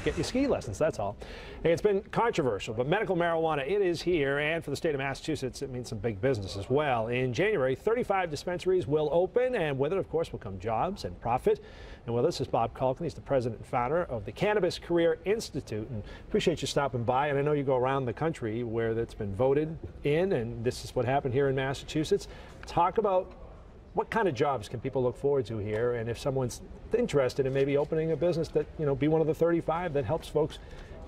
Get your ski lessons, that's all. Hey, it's been controversial, but medical marijuana, it is here, and for the state of Massachusetts, it means some big business as well. In January, 35 dispensaries will open, and with it, of course, will come jobs and profit. And with us is Bob Calkin. He's the president and founder of the Cannabis Career Institute, and appreciate you stopping by. And I know you go around the country where that's been voted in, and this is what happened here in Massachusetts. Talk about what kind of jobs can people look forward to here, and if someone's interested in maybe opening a business that, you know, be one of the 35 that helps folks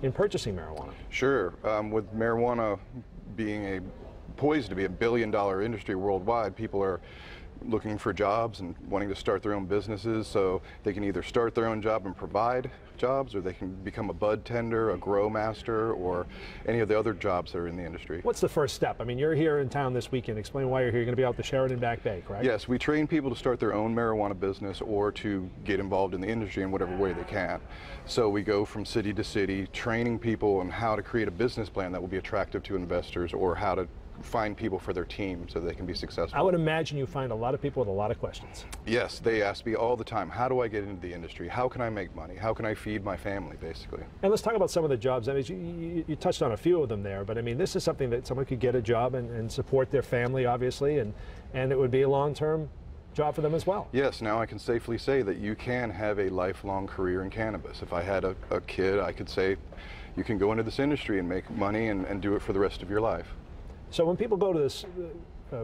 in purchasing marijuana. Sure. With marijuana being poised to be $1 billion industry worldwide, people are looking for jobs and wanting to start their own businesses, so they can either start their own job and provide jobs, or they can become a bud tender, a grow master, or any of the other jobs that are in the industry. What's the first step? I mean, you're here in town this weekend. Explain why you're here. You're going to be out the Sheridan Back Bay, correct? Yes, we train people to start their own marijuana business or to get involved in the industry in whatever way they can. So we go from city to city, training people on how to create a business plan that will be attractive to investors, or how to find people for their team so they can be successful. I would imagine you find a lot of people with a lot of questions. Yes, they ask me all the time, how do I get into the industry? How can I make money? How can I feed my family, basically? And let's talk about some of the jobs. I mean, you touched on a few of them there, but I mean, this is something that someone could get a job and support their family, obviously, and it would be a long-term job for them as well. Yes, now I can safely say that you can have a lifelong career in cannabis. If I had a kid, I could say, you can go into this industry and make money and do it for the rest of your life. So when people go to this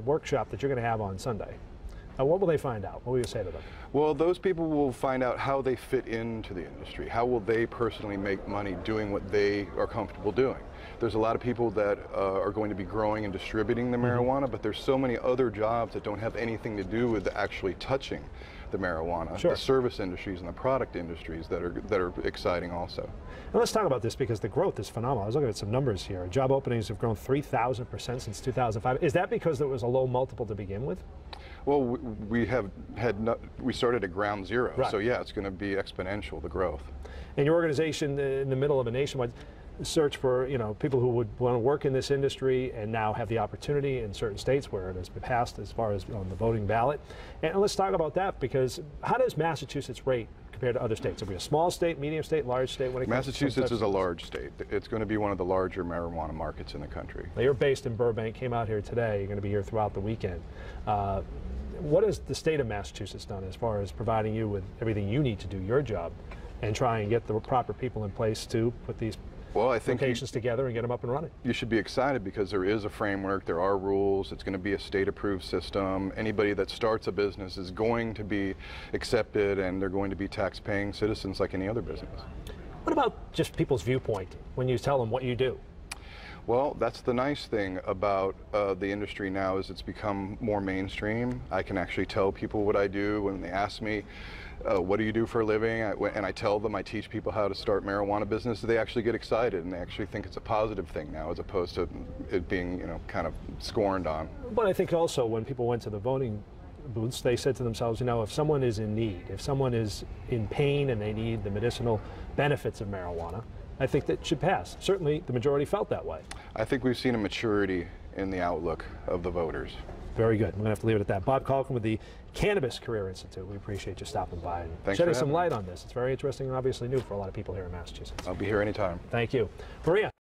workshop that you're going to have on Sunday, what will they find out? What will you say to them? Well, those people will find out how they fit into the industry. How will they personally make money doing what they are comfortable doing? There's a lot of people that are going to be growing and distributing the marijuana, but there's so many other jobs that don't have anything to do with actually touching the marijuana. Sure. The service industries and the product industries that are exciting also. And let's talk about this, because the growth is phenomenal. I was looking at some numbers here. Job openings have grown 3,000% since 2005. Is that because there was a low multiple to begin with? Well, we started at ground zero, right. So yeah, it's going to be exponential, the growth. And your organization, in the middle of a nationwide search for, you know, people who would want to work in this industry and now have the opportunity in certain states where it has been passed as far as on the voting ballot. And let's talk about that, because how does Massachusetts rate compared to other states? Are we a small state, medium state, large state? When it comes Massachusetts is a large state. It's going to be one of the larger marijuana markets in the country. Now, you're based in Burbank, came out here today. You're going to be here throughout the weekend. What has the state of Massachusetts done as far as providing you with everything you need to do your job and try and get the proper people in place to put these locations together and get them up and running? You should be excited, because there is a framework, there are rules, it's going to be a state-approved system. Anybody that starts a business is going to be accepted, and they're going to be tax-paying citizens like any other business. What about just people's viewpoint when you tell them what you do? Well, that's the nice thing about the industry now, is it's become more mainstream. I can actually tell people what I do when they ask me, what do you do for a living? And I tell them I teach people how to start marijuana business. They actually get excited, and they actually think it's a positive thing now, as opposed to it being, you know, kind of scorned on. But I think also when people went to the voting booths, they said to themselves, you know, if someone is in need, if someone is in pain and they need the medicinal benefits of marijuana, I think that should pass. Certainly the majority felt that way. I think we've seen a maturity in the outlook of the voters. Very good. I'm going to have to leave it at that. Bob Calkin with the Cannabis Career Institute. We appreciate you stopping by and shedding some light on this. It's very interesting and obviously new for a lot of people here in Massachusetts. I'll be here anytime. Thank you. Maria.